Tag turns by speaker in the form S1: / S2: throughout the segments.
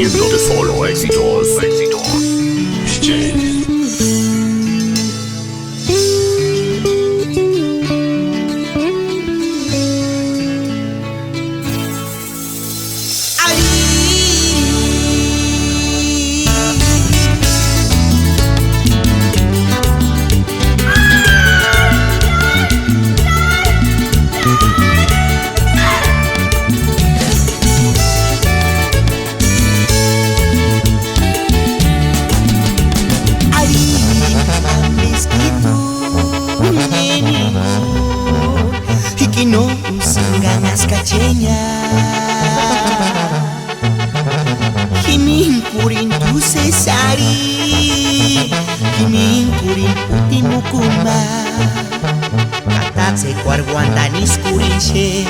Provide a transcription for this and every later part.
S1: Poniéndote solo éxitos, éxitos. DJ.
S2: No usan ganas cacheña Himin purin tu cesari Himin purin putin mukuma Katatse kuarguandanis kurinche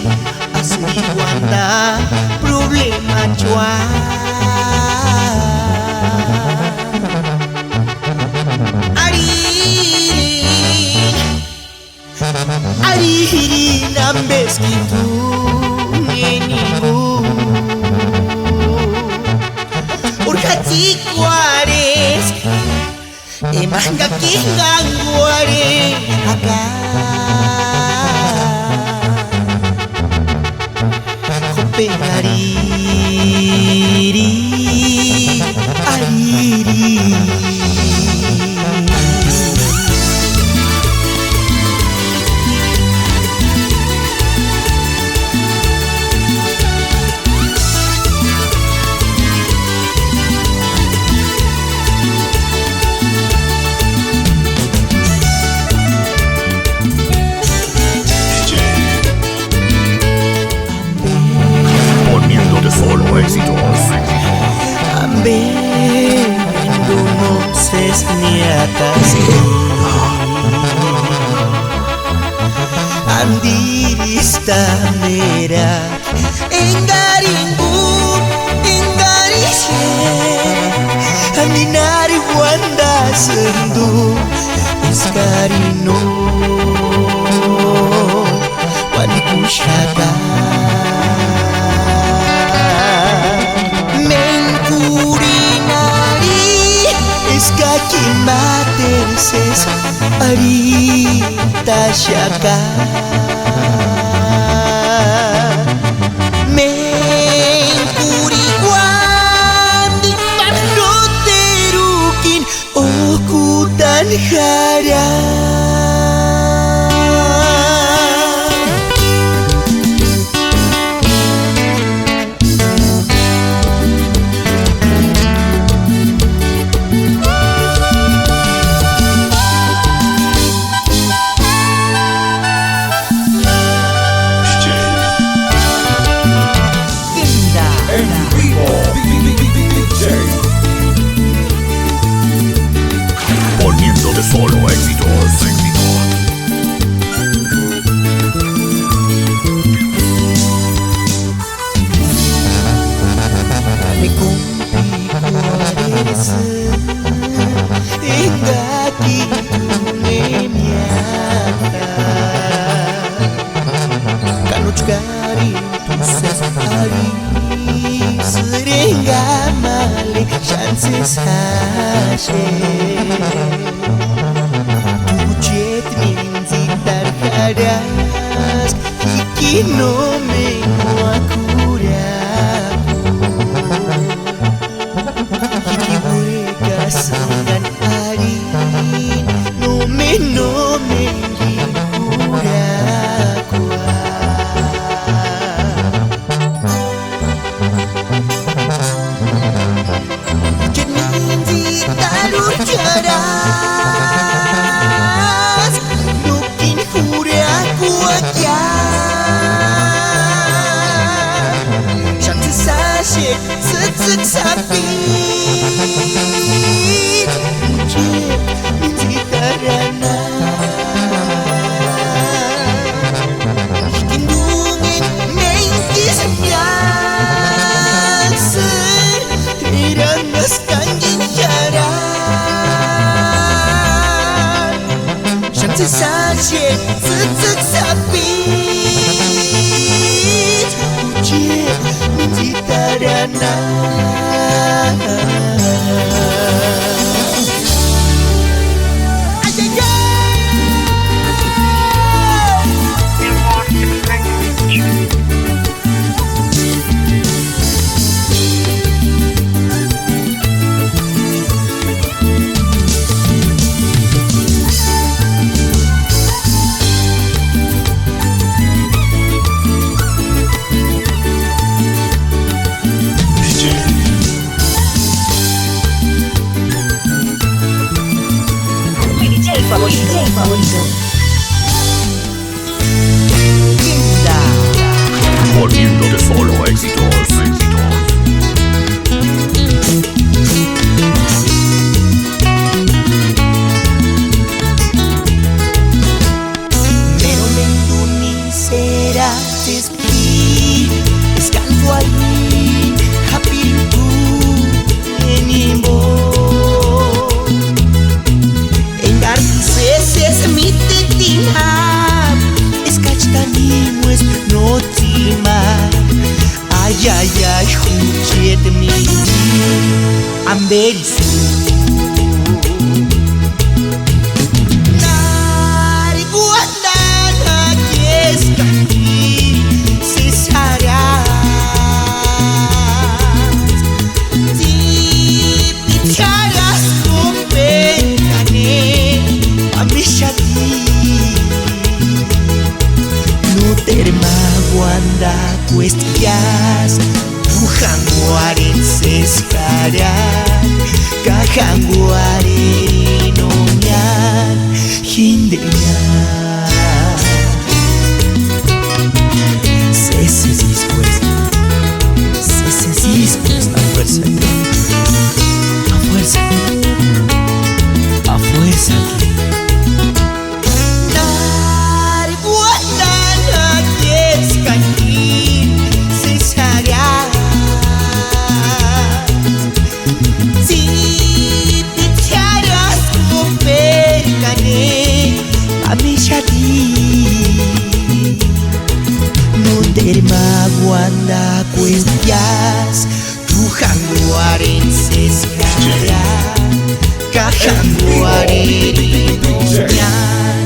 S2: Asuri guanda problema chua Ari nambes gitu nenigu Urkati kuares Emang gak kingang kuare Aga Kope ariri Ariri
S1: Solo éxitos.
S2: Amben conoces ni atas Andiris tamera Engaringun Engarishe Andinari wanda sendu Iskarino Wandi kushaka Materses arita shaka Mengkuriguan di panoterukin okutan hara
S1: Poniéndote solo éxitos, éxitos.
S2: Me complicares Engaki tunemiata Kanuchkari tusas ari Serenga male chances hashe Tujet minzitar karas Iki no me wakuraku Iki buekas dengan arin No me gikuraku Jaras Nukin huraku aja Shanti sashe Setsek sapi Mujib Minzi tarana Kindungin Mengkis Biasa Iranas kanjing jaran Shanti sashe Setsek sapi Mujib Minzi tarana Ayayay, huchet mi amberisu Nari guandana kieskaki Cesaras Di picharas competane Amishati No terma guanda cuestias Tujanguaren seskaran Kajanguaren inoñan Hindeñan Ceses dispuesta a fuerza A fuerza A fuerza Guanda cuestias Tujanguaren seskara Kajanguaren inoñan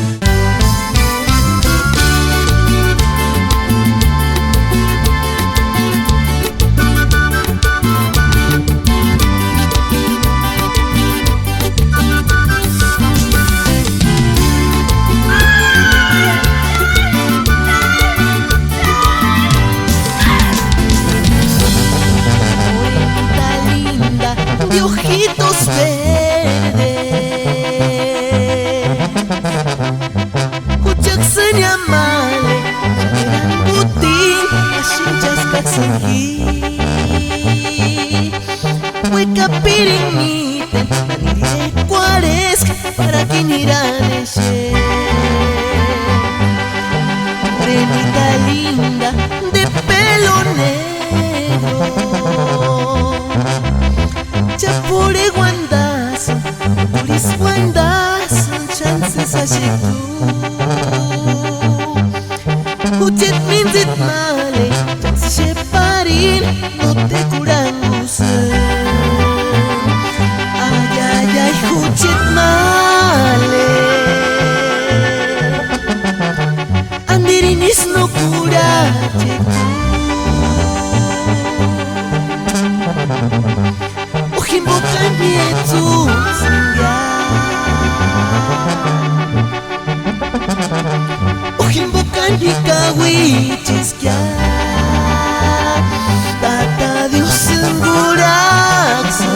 S2: de ojitos verdes Huchaksanya male Puting Ashinchas katsangi Hueca pirinite Nanire cuaresca Para quiniraneshe Morenita linda De pelo negro Chapure guandazo, puris guandazo, chances ajetu Huchet minzit male, chances sheparin, no te curanguse Ay, ay, ay, huchet male Andirinis no curajetu Ojimbokan nietzuz ya Ojimbokan hikawichis ya Tata Dios engurakse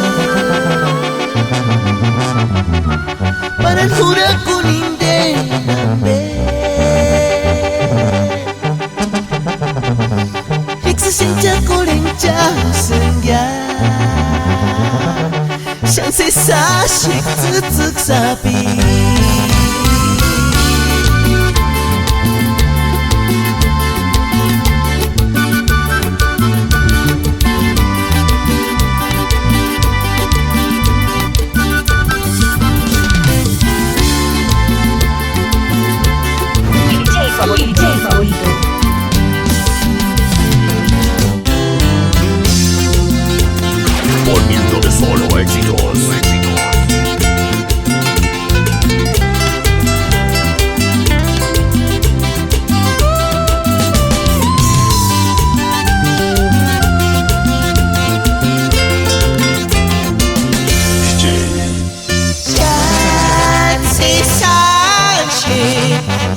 S2: Para el huracán indenambe Hiksesencha korencha sengya Chance sashik tsutsuk sabi
S3: favorito.
S1: Poniéndote solo éxitos.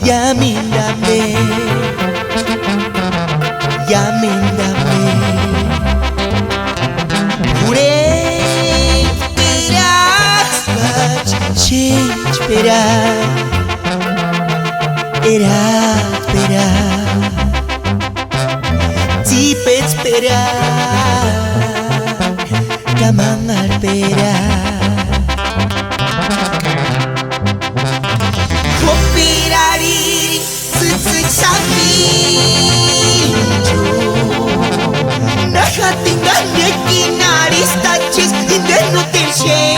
S2: Yamindame, yamindame. Pure esperas, esperar, esperar. Tipe esperar, kamang esperar. Kopirari, tsutsuk sabijo. Nahatingan yekinari stachis indeno tenshenja.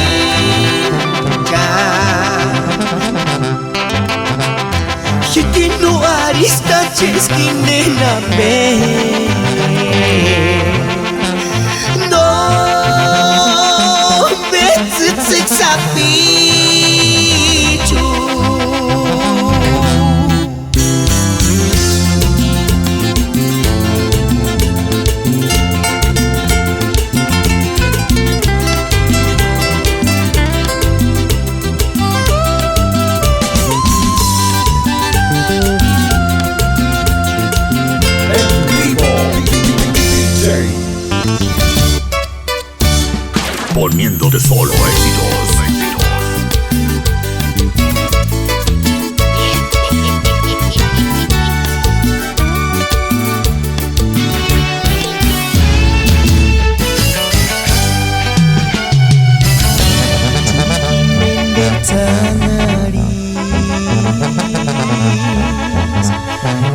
S2: Hikino ari stachis kinename.
S1: Poniéndote solo éxitos.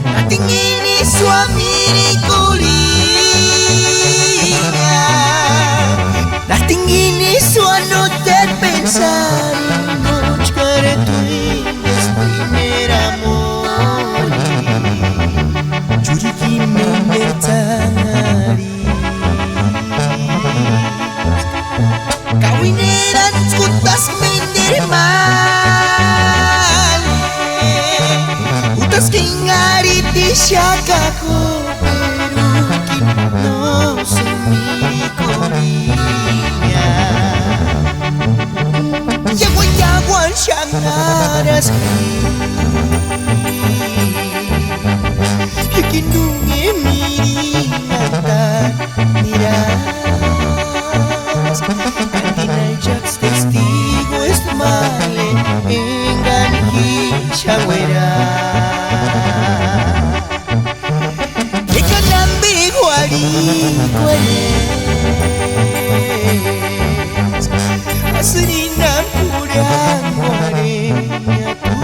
S2: Nating ini suami colina, nating ini suano ter pensar noche care tu es primer amor. Juri ki mendertanari kawineran kutas mendermal utas kingari di syakaku perukin no semikoninya yaguan syangaras hikindungi miringatan miras kantinajak testigo estumale engan hichawera ikanambi guares asinam kurang guarenya tu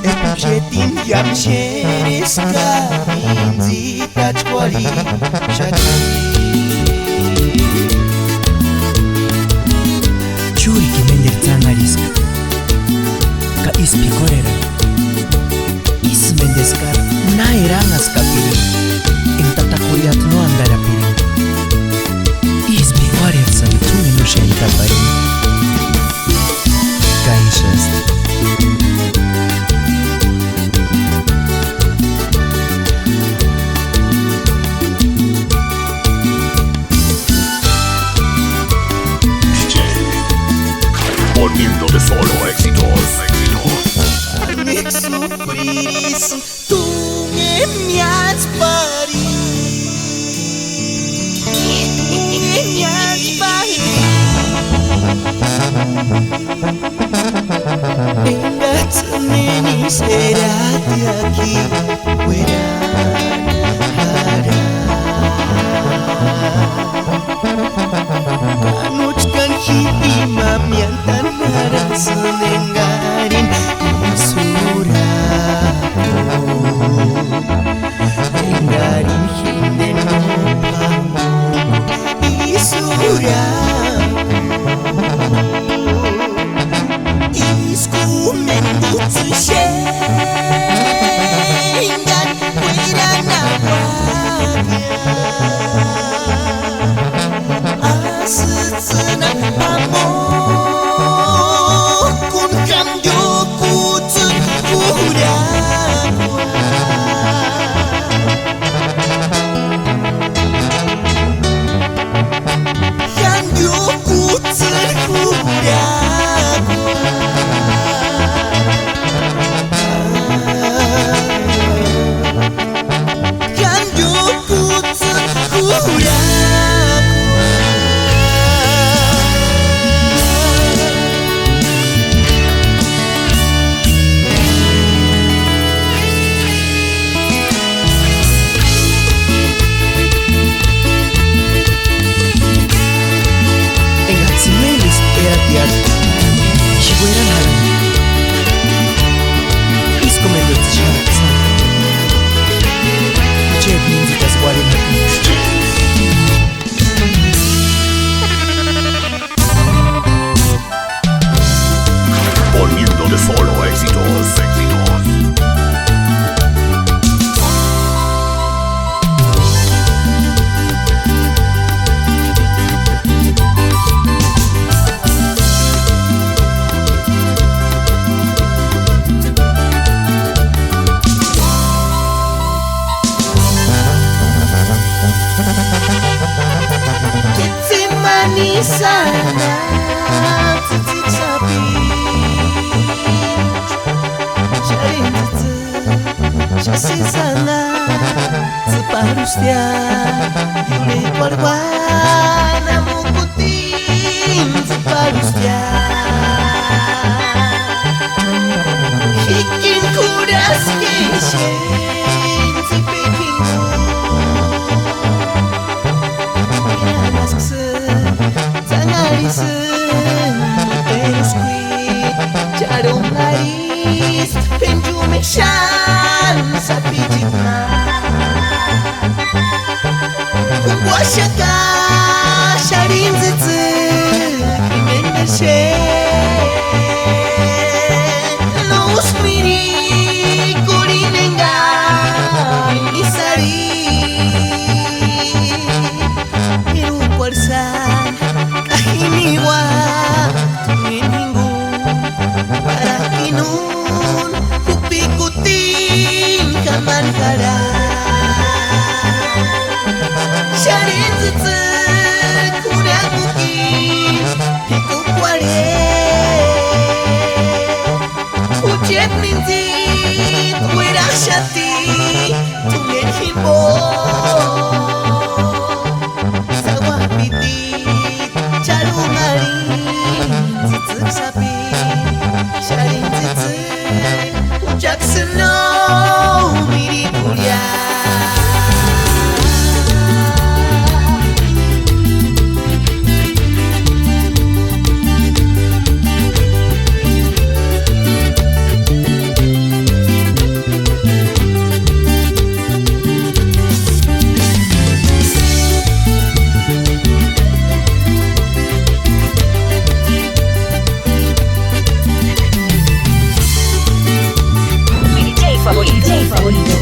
S2: epujetin yam sheres kamin zitach kuali shaki Churi ki mendertangaris ka ispi korera is mendeskar na erangas kapiri en tatakuriat no andara piri ispi korer san tu no shelta pari kaishas
S1: Poniéndote solo éxitos.
S2: nek sufriris tu ngemias pari ngemias pari enggak semeni serati aki weran hara Kanuchkan himam yang tanara senenggarin suraku Enggarin hinden mupamu isuraku Isku mendutsu syengan weran awaknya Senang amor kun cambio kutsun kudakwa Cambio kutsun kudakwa Cambio kutsun kudakwa
S1: Poniéndote solo éxitos.
S2: Sana titik sapi Sharin titik Shasi sana Seharusnya oleh warwana mukutin seharusnya Hikin kudas kishin si pekingku Inanas kse zangarisen Teres kuit jarong laris Penjumekshan sa pijikna Kumbwashaka sharinzitsu Kimendashe Los miri kurinenga Isari Iru kuarsan Kahiniwa Meninggu Para kinun Kupikutin Kamanhara Sharinzitsu Kuramuki Hikukware Ujet minzit Wirashati Tungen himbo Sawah pitit Charungarin Zitsuk sapi Sharinzitsu Ujak seno Miri kuliah
S3: favorito.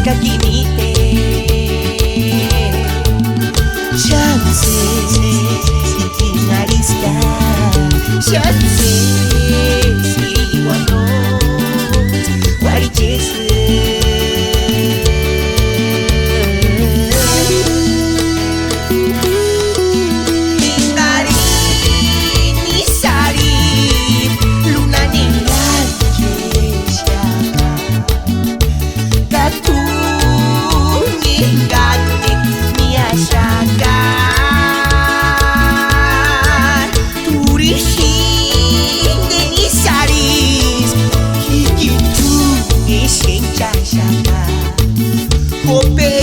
S2: Kakinite Shanse Sintenarisya Shanse Iwanos Warichese Open